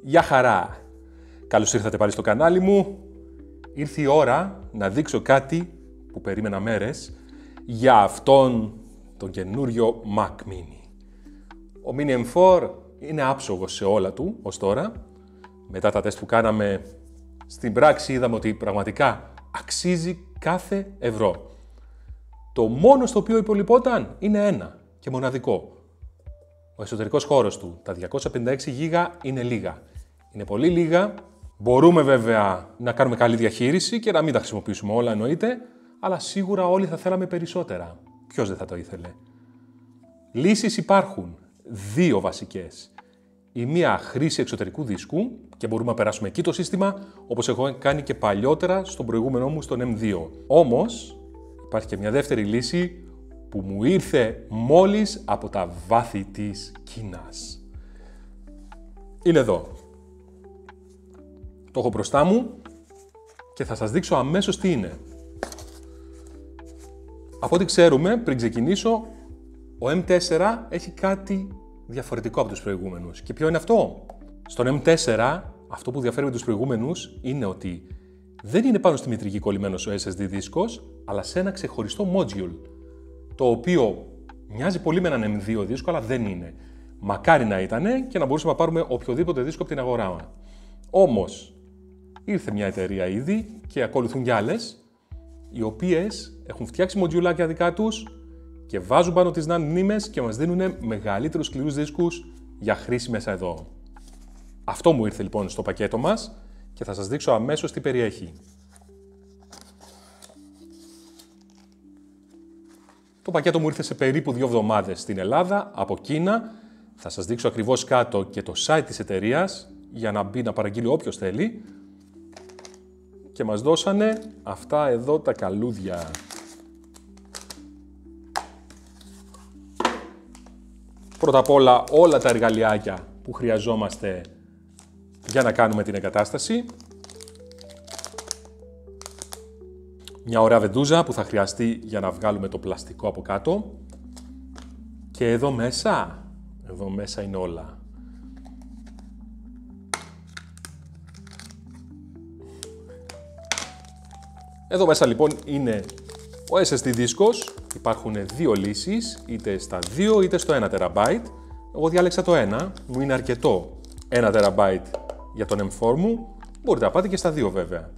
Γεια χαρά! Καλώς ήρθατε πάλι στο κανάλι μου. Ήρθε η ώρα να δείξω κάτι που περίμενα μέρες για αυτόν τον καινούριο Mac Mini. Ο Mini M4 είναι άψογος σε όλα του ως τώρα. Μετά τα τεστ που κάναμε στην πράξη είδαμε ότι πραγματικά αξίζει κάθε ευρώ. Το μόνο στο οποίο υπολοιπόταν είναι ένα και μοναδικό. Ο εσωτερικός χώρος του, τα 256 GB είναι λίγα. Είναι πολύ λίγα. Μπορούμε βέβαια να κάνουμε καλή διαχείριση και να μην τα χρησιμοποιήσουμε όλα εννοείται, αλλά σίγουρα όλοι θα θέλαμε περισσότερα. Ποιος δεν θα το ήθελε. Λύσεις υπάρχουν. Δύο βασικές. Η μία χρήση εξωτερικού δίσκου και μπορούμε να περάσουμε εκεί το σύστημα, όπως έχω κάνει και παλιότερα στον προηγούμενό μου στον M2. Όμως υπάρχει και μια δεύτερη λύση που μου ήρθε μόλις από τα βάθη της Κίνας. Είναι εδώ. Το έχω μπροστά μου και θα σας δείξω αμέσως τι είναι. Από ό,τι ξέρουμε, πριν ξεκινήσω, ο M4 έχει κάτι διαφορετικό από τους προηγούμενους. Και ποιο είναι αυτό? Στον M4, αυτό που διαφέρει με τους προηγούμενους είναι ότι δεν είναι πάνω στη μητρική κολλημένος ο SSD δίσκος, αλλά σε ένα ξεχωριστό module, το οποίο μοιάζει πολύ με έναν M2 δίσκο, αλλά δεν είναι. Μακάρι να ήτανε και να μπορούσαμε να πάρουμε οποιοδήποτε δίσκο από την αγορά. Όμως, ήρθε μια εταιρεία ήδη και ακολουθούν κι άλλες, οι οποίες έχουν φτιάξει μοντιουλάκια δικά τους και βάζουν πάνω τις NAND μνήμες και μας δίνουν μεγαλύτερους σκληρούς δίσκους για χρήση μέσα εδώ. Αυτό μου ήρθε λοιπόν στο πακέτο μας και θα σας δείξω αμέσως τι περιέχει. Το πακέτο μου ήρθε σε περίπου 2 εβδομάδες στην Ελλάδα, από Κίνα. Θα σας δείξω ακριβώς κάτω και το site της εταιρείας για να μπει να παραγγείλει όποιος θέλει. Και μας δώσανε αυτά εδώ τα καλούδια. Πρώτα απ' όλα τα εργαλειάκια που χρειαζόμαστε για να κάνουμε την εγκατάσταση. Μια ωραία βεντούζα που θα χρειαστεί για να βγάλουμε το πλαστικό από κάτω. Και εδώ μέσα είναι όλα. Εδώ μέσα λοιπόν είναι ο SSD δίσκος. Υπάρχουν δύο λύσεις, είτε στα 2 είτε στο 1 TB. Εγώ διάλεξα το 1, μου είναι αρκετό 1 TB για τον M4 μου. Μπορείτε να πάτε και στα 2 βέβαια.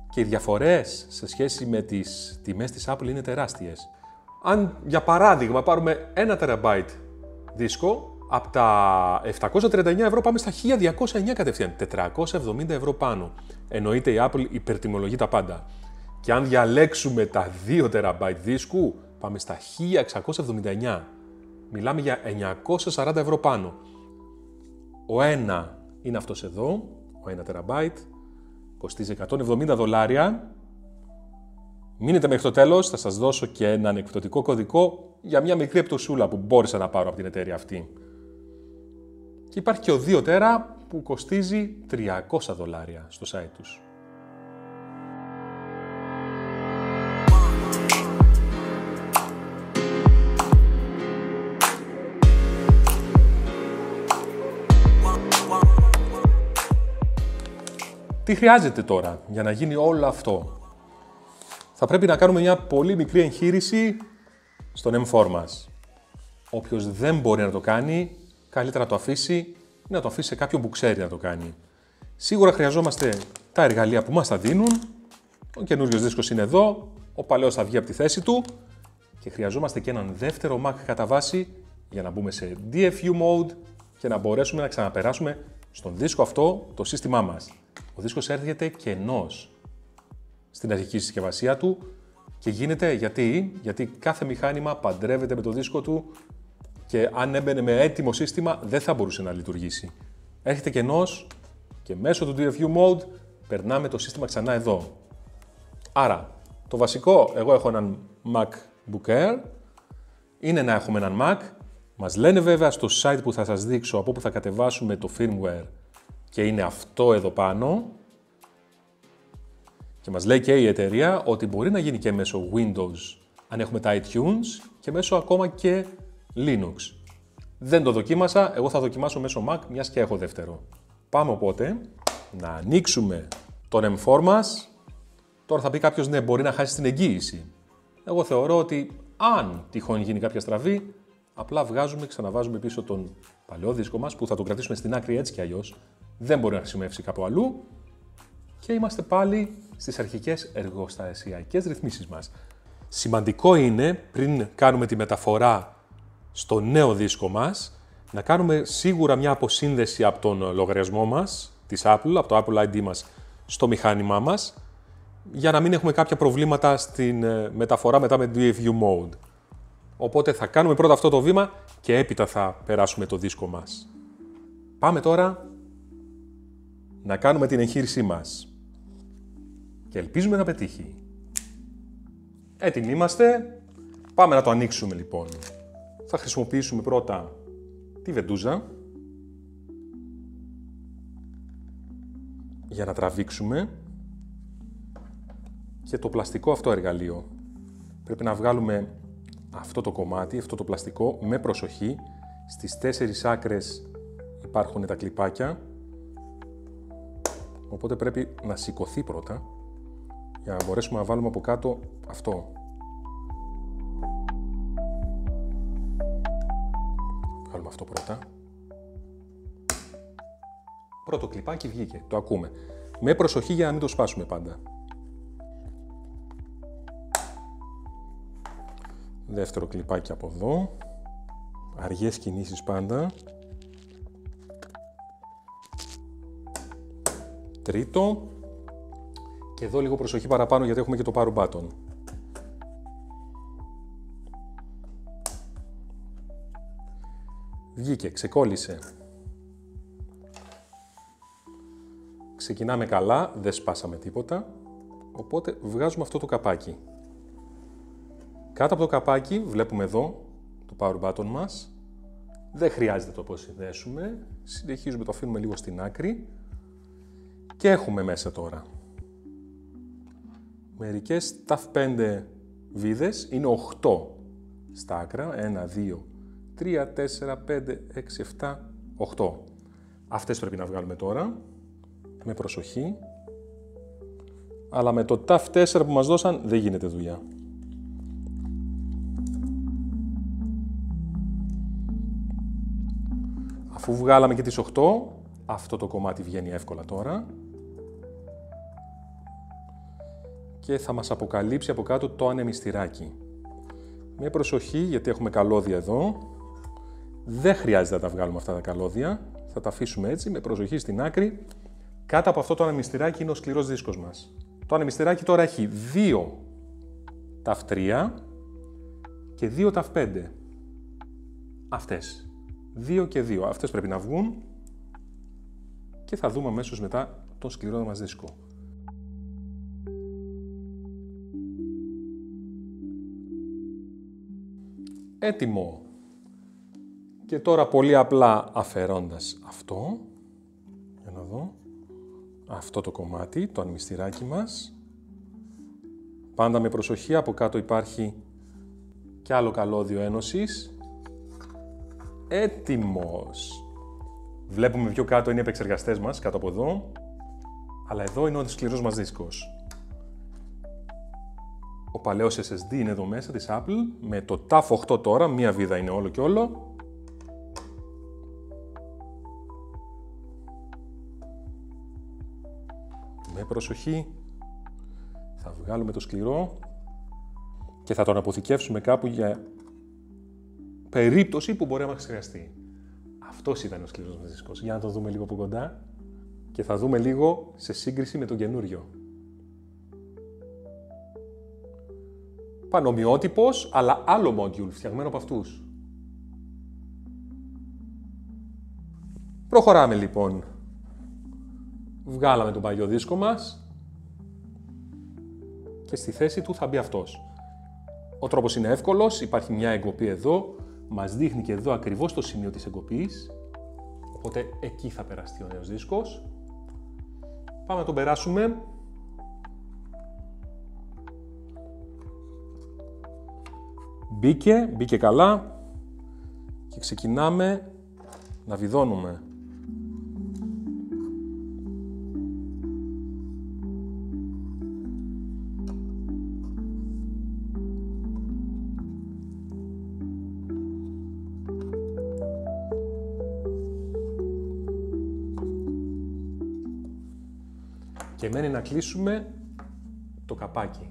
Και οι διαφορές σε σχέση με τις τιμές της Apple είναι τεράστιες. Αν για παράδειγμα πάρουμε 1 TB δίσκο, από τα 739 ευρώ πάμε στα 1209 κατευθείαν, 470 ευρώ πάνω. Εννοείται η Apple υπερτιμολογεί τα πάντα. Και αν διαλέξουμε τα 2 TB δίσκου, πάμε στα 1679. Μιλάμε για 940 ευρώ πάνω. Ο 1 είναι αυτός εδώ, ο 1 TB, κοστίζει $170. Μείνετε μέχρι το τέλος, θα σας δώσω και έναν εκπτωτικό κωδικό για μια μικρή επτοσούλα που μπόρεσα να πάρω από την εταιρεία αυτή. Και υπάρχει και ο 2 TB που κοστίζει $300 στο site τους. Τι χρειάζεται τώρα για να γίνει όλο αυτό? Θα πρέπει να κάνουμε μια πολύ μικρή εγχείρηση στον M4 μας. Όποιος δεν μπορεί να το κάνει, καλύτερα να το αφήσει ή να το αφήσει σε κάποιον που ξέρει να το κάνει. Σίγουρα χρειαζόμαστε τα εργαλεία που μας τα δίνουν. Ο καινούριος δίσκος είναι εδώ, ο παλαιός θα βγει από τη θέση του και χρειαζόμαστε και έναν δεύτερο Mac κατά βάση για να μπούμε σε DFU mode και να μπορέσουμε να ξαναπεράσουμε στον δίσκο αυτό το σύστημά μας. Ο δίσκος έρχεται κενός στην αρχική συσκευασία του και γίνεται γιατί κάθε μηχάνημα παντρεύεται με το δίσκο του και αν έμπαινε με έτοιμο σύστημα δεν θα μπορούσε να λειτουργήσει. Έρχεται κενός και μέσω του DFU mode περνάμε το σύστημα ξανά εδώ. Άρα, το βασικό, εγώ έχω έναν MacBook Air, είναι να έχουμε έναν Mac. Μας λένε βέβαια στο site που θα σας δείξω από που θα κατεβάσουμε το firmware και είναι αυτό εδώ πάνω. Και μας λέει και η εταιρεία ότι μπορεί να γίνει και μέσω Windows αν έχουμε τα iTunes και μέσω ακόμα και Linux. Δεν το δοκίμασα, εγώ θα δοκιμάσω μέσω Mac, μιας και έχω δεύτερο. Πάμε οπότε να ανοίξουμε τον M4 μας. Τώρα θα πει κάποιος, ναι, μπορεί να χάσει την εγγύηση. Εγώ θεωρώ ότι αν τυχόν γίνει κάποια στραβή, απλά βγάζουμε, ξαναβάζουμε πίσω τον παλαιό δίσκο μας, που θα τον κρατήσουμε στην άκρη έτσι κι αλλιώς. Δεν μπορεί να χρησιμεύσει κάπου αλλού. Και είμαστε πάλι στις αρχικές εργοστασιακές ρυθμίσεις μας. Σημαντικό είναι, πριν κάνουμε τη μεταφορά στο νέο δίσκο μας, να κάνουμε σίγουρα μια αποσύνδεση από τον λογαριασμό μας, της Apple, από το Apple ID μας, στο μηχάνημά μας, για να μην έχουμε κάποια προβλήματα στην μεταφορά μετά με DFU mode. Οπότε θα κάνουμε πρώτα αυτό το βήμα και έπειτα θα περάσουμε το δίσκο μας. Πάμε τώρα να κάνουμε την εγχείρησή μας. Και ελπίζουμε να πετύχει. Έτοιμοι είμαστε. Πάμε να το ανοίξουμε λοιπόν. Θα χρησιμοποιήσουμε πρώτα τη βεντούζα για να τραβήξουμε και το πλαστικό αυτό εργαλείο. Πρέπει να βγάλουμε αυτό το κομμάτι, αυτό το πλαστικό, με προσοχή. Στις 4 άκρες υπάρχουν τα κλιπάκια, οπότε πρέπει να σηκωθεί πρώτα για να μπορέσουμε να βάλουμε από κάτω αυτό. Βγάλουμε αυτό πρώτα. Πρώτο κλιπάκι βγήκε, το ακούμε. Με προσοχή για να μην το σπάσουμε πάντα. Δεύτερο κλιπάκι από εδώ. Αργές κινήσεις πάντα. Τρίτο. Και εδώ λίγο προσοχή παραπάνω γιατί έχουμε και το power button. Βγήκε, ξεκόλλησε. Ξεκινάμε καλά, δεν σπάσαμε τίποτα. Οπότε βγάζουμε αυτό το καπάκι. Κάτω από το καπάκι βλέπουμε εδώ το power button μας. Δεν χρειάζεται το αποσυνδέσουμε. Συνεχίζουμε, το αφήνουμε λίγο στην άκρη. Και έχουμε μέσα τώρα μερικές TAF 5 βίδες. Είναι 8 στα άκρα. 1, 2, 3, 4, 5, 6, 7, 8. Αυτές πρέπει να βγάλουμε τώρα. Με προσοχή. Αλλά με το TAF 4 που μας δώσαν δεν γίνεται δουλειά. Αφού βγάλαμε και τις 8, αυτό το κομμάτι βγαίνει εύκολα τώρα. Και θα μας αποκαλύψει από κάτω το ανεμιστηράκι. Με προσοχή, γιατί έχουμε καλώδια εδώ. Δεν χρειάζεται να τα βγάλουμε αυτά τα καλώδια. Θα τα αφήσουμε έτσι, με προσοχή στην άκρη. Κάτω από αυτό το ανεμιστηράκι είναι ο σκληρός δίσκος μας. Το ανεμιστηράκι τώρα έχει 2 TAF 3 και 2 TAF 5. Αυτές. 2 και 2. Αυτές πρέπει να βγουν και θα δούμε αμέσως μετά τον σκληρό μας δίσκο. Έτοιμο. Και τώρα πολύ απλά αφαιρώντας αυτό, για να δω, αυτό το κομμάτι, το ανεμιστηράκι μας. Πάντα με προσοχή, από κάτω υπάρχει και άλλο καλώδιο ένωσης. Έτοιμος. Βλέπουμε πιο κάτω είναι οι επεξεργαστές μας, κάτω από εδώ. Αλλά εδώ είναι ο σκληρός μας δίσκος. Ο παλαιός SSD είναι εδώ μέσα της Apple. Με το TAF 8 τώρα, μία βίδα είναι όλο και όλο. Με προσοχή. Θα βγάλουμε το σκληρό και θα τον αποθηκεύσουμε κάπου για περίπτωση που μπορεί να μας χρειαστεί. Αυτός ήταν ο σκληρός μας δίσκος. Για να το δούμε λίγο από κοντά και θα δούμε λίγο σε σύγκριση με τον καινούριο. Πανομοιότυπος, αλλά άλλο module, φτιαγμένο από αυτούς. Προχωράμε λοιπόν. Βγάλαμε τον παλιό δίσκο μας και στη θέση του θα μπει αυτός. Ο τρόπος είναι εύκολος, υπάρχει μια εγκοπή εδώ, μας δείχνει και εδώ ακριβώς το σημείο της εγκοπής, οπότε εκεί θα περαστεί ο νέος δίσκος. Πάμε να τον περάσουμε. Μπήκε καλά και ξεκινάμε να βιδώνουμε. και μένει να κλείσουμε το καπάκι.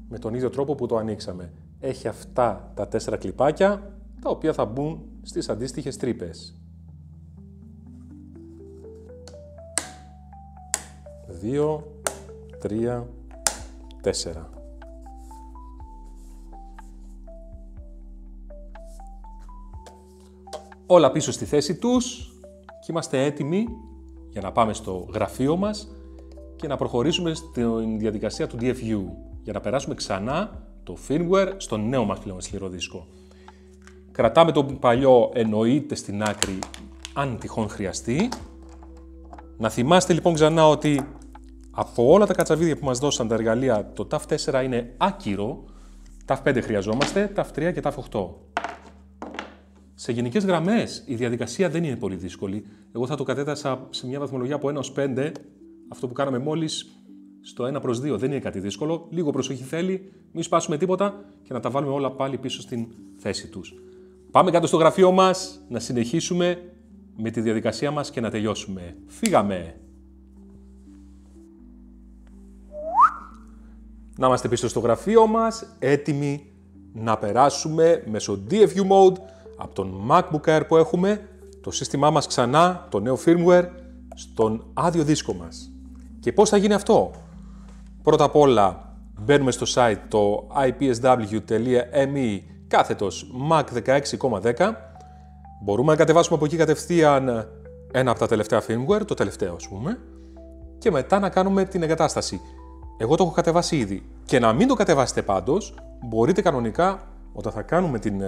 Με τον ίδιο τρόπο που το ανοίξαμε. Έχει αυτά τα 4 κλιπάκια, τα οποία θα μπουν στις αντίστοιχες τρύπες. 2, 3, 4. Όλα πίσω στη θέση τους και είμαστε έτοιμοι για να πάμε στο γραφείο μας και να προχωρήσουμε στη διαδικασία του DFU για να περάσουμε ξανά το firmware στο νέο μας πλέον σκληρό δίσκο. Κρατάμε το παλιό εννοείται στην άκρη αν τυχόν χρειαστεί. Να θυμάστε λοιπόν ξανά ότι από όλα τα κατσαβίδια που μας δώσαν τα εργαλεία το TAF4 είναι άκυρο, TAF5 χρειαζόμαστε, TAF3 και TAF8. Σε γενικές γραμμές η διαδικασία δεν είναι πολύ δύσκολη. Εγώ θα το κατέτασα σε μια βαθμολογία από 1 ως 5, αυτό που κάναμε μόλις στο 1/2. Δεν είναι κάτι δύσκολο, λίγο προσοχή θέλει, μην σπάσουμε τίποτα και να τα βάλουμε όλα πάλι πίσω στην θέση τους. Πάμε κάτω στο γραφείο μας να συνεχίσουμε με τη διαδικασία μας και να τελειώσουμε. Φύγαμε! Να είμαστε πίσω στο γραφείο μας, έτοιμοι να περάσουμε μέσω DFU Mode από τον MacBook Air που έχουμε, το σύστημά μας ξανά, το νέο firmware, στον άδειο δίσκο μας. Και πώς θα γίνει αυτό? Πρώτα απ' όλα μπαίνουμε στο site το ipsw.me/Mac16,10. Μπορούμε να κατεβάσουμε από εκεί κατευθείαν ένα από τα τελευταία firmware, το τελευταίο ας πούμε, και μετά να κάνουμε την εγκατάσταση. Εγώ το έχω κατεβάσει ήδη. Και να μην το κατεβάσετε πάντως, μπορείτε κανονικά όταν θα κάνουμε την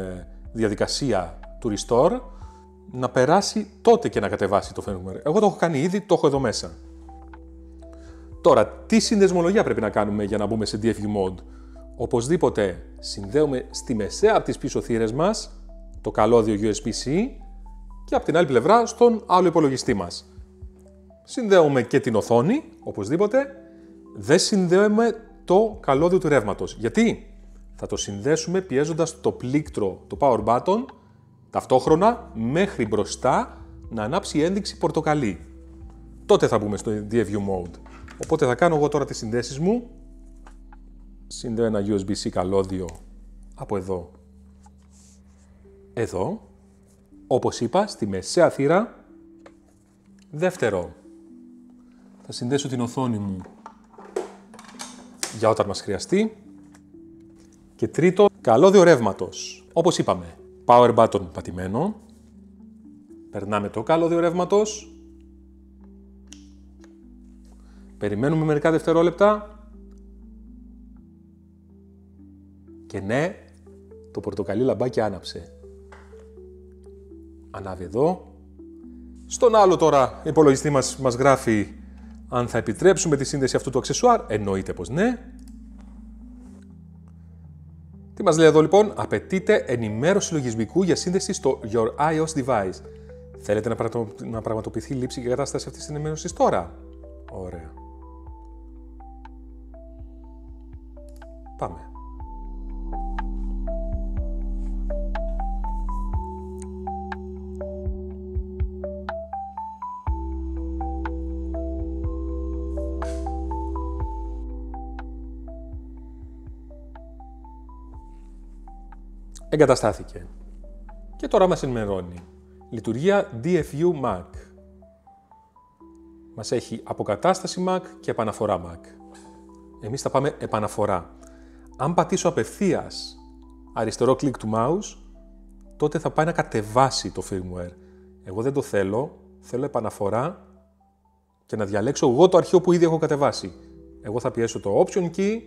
διαδικασία του restore να περάσει τότε και να κατεβάσει το firmware. Εγώ το έχω κάνει ήδη, το έχω εδώ μέσα. Τώρα, τι συνδεσμολογία πρέπει να κάνουμε για να μπούμε σε DFU mode? Οπωσδήποτε συνδέουμε στη μεσαία από τις πίσω θύρες μας το καλώδιο USB-C και από την άλλη πλευρά στον άλλο υπολογιστή μας. Συνδέουμε και την οθόνη, οπωσδήποτε. Δεν συνδέουμε το καλώδιο του ρεύματος. Γιατί? Θα το συνδέσουμε πιέζοντας το πλήκτρο, το power button, ταυτόχρονα μέχρι μπροστά να ανάψει η ένδειξη πορτοκαλί. Τότε θα μπούμε στο DFU mode. Οπότε θα κάνω εγώ τώρα τις συνδέσεις μου. Συνδέω ένα USB-C καλώδιο από εδώ. Εδώ. Όπως είπα, στη μεσαία θύρα. Δεύτερο. Θα συνδέσω την οθόνη μου για όταν μας χρειαστεί. Και τρίτο, καλώδιο ρεύματος. Όπως είπαμε, power button πατημένο. Περνάμε το καλώδιο ρεύματος. Περιμένουμε μερικά δευτερόλεπτα. Και ναι, το πορτοκαλί λαμπάκι άναψε. Ανάβει εδώ. Στον άλλο τώρα υπολογιστή μας γράφει αν θα επιτρέψουμε τη σύνδεση αυτού του αξεσουάρ. Εννοείται πως ναι. Τι μας λέει εδώ λοιπόν? Απαιτείται ενημέρωση λογισμικού για σύνδεση στο Your iOS device. Θέλετε να πραγματοποιηθεί λήψη και κατάσταση αυτής της ενημέρωσης τώρα? Ωραία. Πάμε. Εγκαταστάθηκε. Και τώρα μας ενημερώνει. Λειτουργία DFU Mac. Μας έχει αποκατάσταση Mac και επαναφορά Mac. Εμείς θα πάμε επαναφορά. Αν πατήσω απευθείας αριστερό κλικ του mouse, τότε θα πάει να κατεβάσει το firmware. Εγώ δεν το θέλω, θέλω επαναφορά και να διαλέξω εγώ το αρχείο που ήδη έχω κατεβάσει. Εγώ θα πιέσω το Option key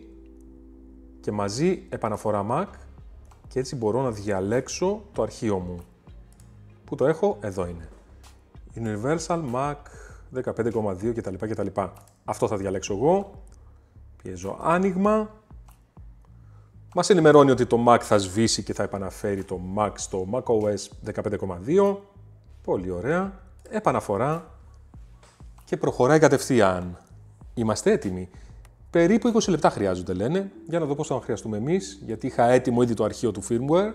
και μαζί επαναφορά Mac και έτσι μπορώ να διαλέξω το αρχείο μου. Πού το έχω? Εδώ είναι. Universal Mac 15,2 κτλ. Αυτό θα διαλέξω εγώ. Πιέζω άνοιγμα. Μας ενημερώνει ότι το Mac θα σβήσει και θα επαναφέρει το Mac στο macOS 15,2. Πολύ ωραία. Επαναφορά. Και προχωράει κατευθείαν. Είμαστε έτοιμοι. Περίπου 20 λεπτά χρειάζονται, λένε. Για να δω πώς θα χρειαστούμε εμείς, γιατί είχα έτοιμο ήδη το αρχείο του firmware.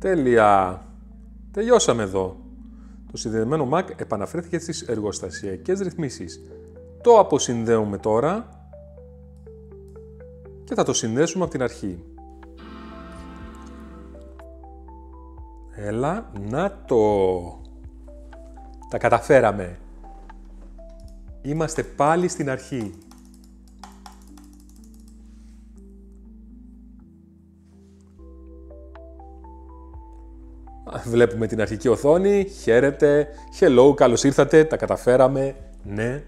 Τέλεια. Τελειώσαμε εδώ. Το συνδεδεμένο Mac επαναφέρθηκε στις εργοστασιακές ρυθμίσεις. Το αποσυνδέουμε τώρα και θα το συνδέσουμε από την αρχή. Έλα, να το. Τα καταφέραμε. Είμαστε πάλι στην αρχή. Βλέπουμε την αρχική οθόνη. Χαίρετε. Hello, καλώς ήρθατε. Τα καταφέραμε. Ναι.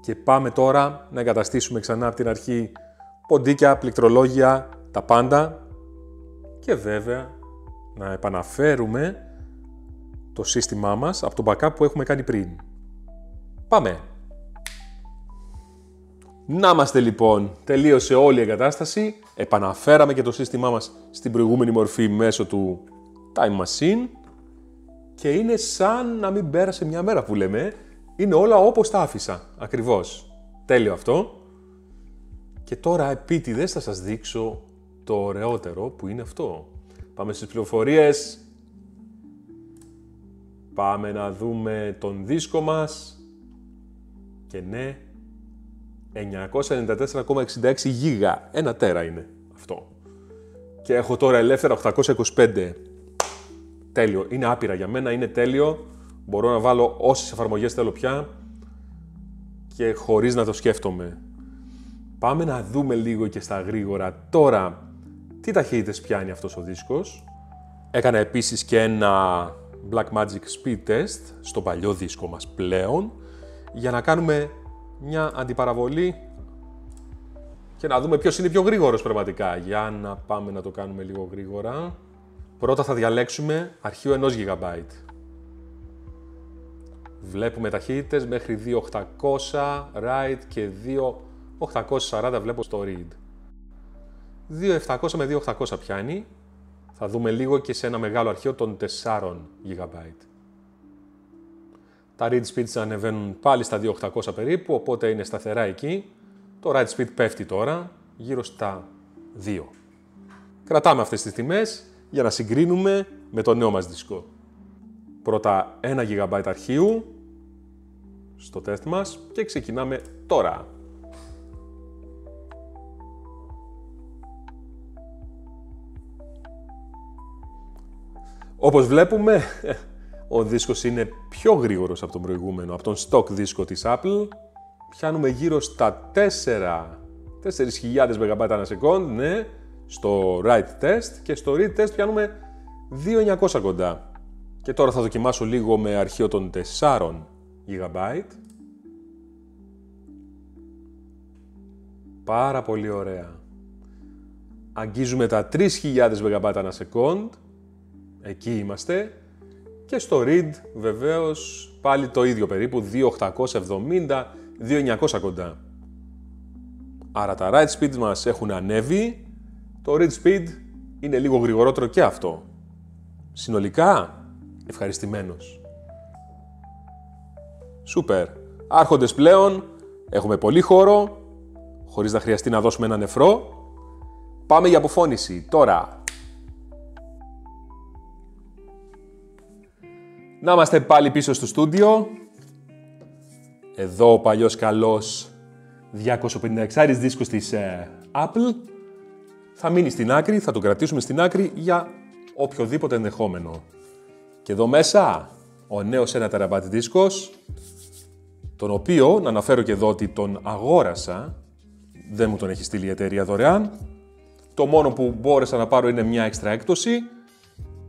Και πάμε τώρα να εγκαταστήσουμε ξανά από την αρχή ποντίκια, πληκτρολόγια, τα πάντα. Και βέβαια να επαναφέρουμε το σύστημά μας από το backup που έχουμε κάνει πριν. Πάμε! Να είμαστε λοιπόν, τελείωσε όλη η εγκατάσταση, επαναφέραμε και το σύστημά μας στην προηγούμενη μορφή μέσω του Time Machine και είναι σαν να μην πέρασε μια μέρα που λέμε, είναι όλα όπως τα άφησα, ακριβώς. Τέλειο αυτό. Και τώρα επίτηδες θα σας δείξω το ωραιότερο που είναι αυτό. Πάμε στις πληροφορίες. Πάμε να δούμε τον δίσκο μας. Και ναι, 994,66 γίγα. 1 τέρα είναι αυτό. Και έχω τώρα ελεύθερα 825. Τέλειο. Είναι άπειρα για μένα, είναι τέλειο. Μπορώ να βάλω όσες εφαρμογές θέλω πια και χωρίς να το σκέφτομαι. Πάμε να δούμε λίγο και στα γρήγορα τώρα τι ταχύτητες πιάνει αυτός ο δίσκος. Έκανα επίσης και ένα Blackmagic Speed Test στο παλιό δίσκο μας πλέον για να κάνουμε μια αντιπαραβολή και να δούμε ποιος είναι πιο γρήγορος πραγματικά. Για να πάμε να το κάνουμε λίγο γρήγορα. Πρώτα θα διαλέξουμε αρχείο 1 GB. Βλέπουμε ταχύτητες μέχρι 2.800 write και 2.840 βλέπω στο read. 2.700 με 2.800 πιάνει. Θα δούμε λίγο και σε ένα μεγάλο αρχείο των 4 GB. Τα read speeds ανεβαίνουν πάλι στα 2.800 περίπου, οπότε είναι σταθερά εκεί. Το write speed πέφτει τώρα, γύρω στα 2. Κρατάμε αυτές τις τιμές για να συγκρίνουμε με το νέο μας δίσκο. Πρώτα 1 GB αρχείου στο τεστ μας και ξεκινάμε τώρα. Όπως βλέπουμε, ο δίσκος είναι πιο γρήγορος από τον προηγούμενο, από τον stock δίσκο της Apple. Πιάνουμε γύρω στα 4.000 MB ανά second, ναι, στο write test και στο read test πιάνουμε 2.900 κοντά. Και τώρα θα δοκιμάσω λίγο με αρχείο των 4 GB. Πάρα πολύ ωραία. Αγγίζουμε τα 3.000 MB ανά second. Εκεί είμαστε. Και στο read βεβαίως πάλι το ίδιο περίπου, 2.870, 2.900 κοντά. Άρα τα write speeds μας έχουν ανέβει, το read speed είναι λίγο γρηγορότερο και αυτό. Συνολικά, ευχαριστημένος. Σούπερ. Άρχοντες πλέον, έχουμε πολύ χώρο, χωρίς να χρειαστεί να δώσουμε ένα νεφρό. Πάμε για αποφώνηση, τώρα. Να είμαστε πάλι πίσω στο στούντιο. Εδώ ο παλιός καλός 256 δίσκος της Apple. Θα μείνει στην άκρη, θα τον κρατήσουμε στην άκρη για οποιοδήποτε ενδεχόμενο. Και εδώ μέσα ο νέος 1 TB δίσκος, τον οποίο, να αναφέρω και εδώ ότι τον αγόρασα, δεν μου τον έχει στείλει η εταιρεία δωρεάν. Το μόνο που μπόρεσα να πάρω είναι μια έξτρα έκπτωση.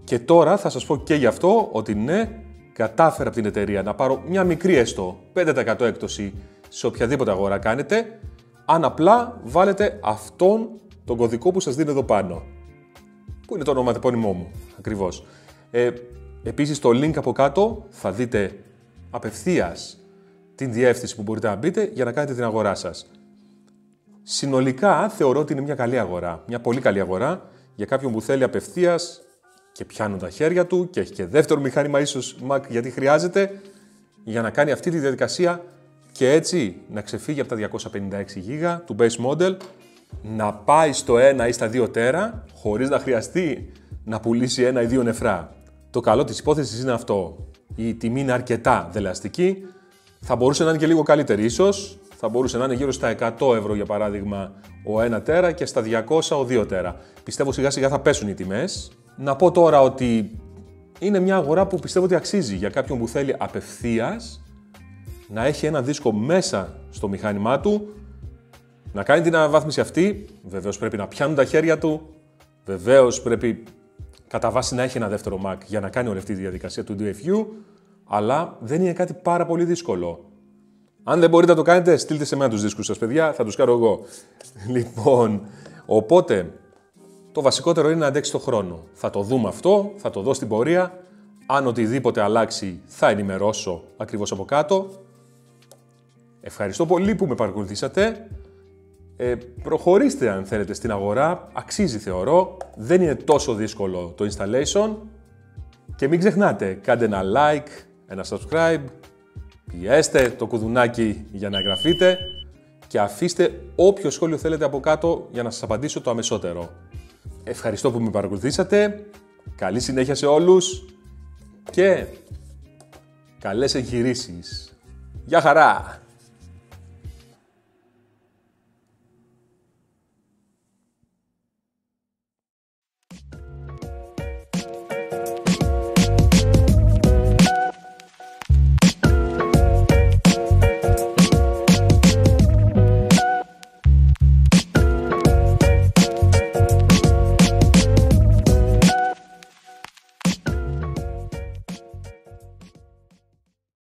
Και τώρα θα σας πω και γι' αυτό ότι ναι, κατάφερα από την εταιρεία να πάρω μια μικρή έστω 5% έκπτωση σε οποιαδήποτε αγορά κάνετε, αν απλά βάλετε αυτόν τον κωδικό που σας δίνω εδώ πάνω. Που είναι το ονοματεπώνυμό μου, ακριβώς. Επίσης, στο link από κάτω θα δείτε απευθείας την διεύθυνση που μπορείτε να μπείτε για να κάνετε την αγορά σας. Συνολικά θεωρώ ότι είναι μια καλή αγορά, μια πολύ καλή αγορά για κάποιον που θέλει απευθείας και πιάνουν τα χέρια του και έχει και δεύτερο μηχάνημα ίσως Mac γιατί χρειάζεται για να κάνει αυτή τη διαδικασία και έτσι να ξεφύγει από τα 256 GB του base model, να πάει στο 1 ή στα 2 τέρα χωρίς να χρειαστεί να πουλήσει 1 ή 2 νεφρά. Το καλό της υπόθεσης είναι αυτό. Η τιμή είναι αρκετά δελεαστική. Θα μπορούσε να είναι και λίγο καλύτερη ίσως. Θα μπορούσε να είναι γύρω στα 100 ευρώ για παράδειγμα ο 1 τέρα και στα 200 ο 2 τέρα. Πιστεύω σιγά σιγά θα πέσουν οι τιμές. Να πω τώρα ότι είναι μια αγορά που πιστεύω ότι αξίζει για κάποιον που θέλει απευθείας να έχει ένα δίσκο μέσα στο μηχάνημά του, να κάνει την αναβάθμιση αυτή. Βεβαίως πρέπει να πιάνουν τα χέρια του, βεβαίως πρέπει κατά βάση να έχει ένα δεύτερο Mac για να κάνει όλη αυτή τη διαδικασία του DFU, αλλά δεν είναι κάτι πάρα πολύ δύσκολο. Αν δεν μπορείτε να το κάνετε, στείλτε σε μένα τους δίσκους σας, παιδιά, θα τους κάνω εγώ. Λοιπόν, οπότε, το βασικότερο είναι να αντέξει το χρόνο. Θα το δούμε αυτό, θα το δω στην πορεία. Αν οτιδήποτε αλλάξει, θα ενημερώσω ακριβώς από κάτω. Ευχαριστώ πολύ που με παρακολουθήσατε. Προχωρήστε αν θέλετε στην αγορά, αξίζει θεωρώ, δεν είναι τόσο δύσκολο το installation. Και μην ξεχνάτε, κάντε ένα like, ένα subscribe, πιέστε το κουδουνάκι για να εγγραφείτε και αφήστε όποιο σχόλιο θέλετε από κάτω για να σας απαντήσω το αμεσότερο. Ευχαριστώ που με παρακολουθήσατε, καλή συνέχεια σε όλους και καλές εγχειρήσεις. Γεια χαρά!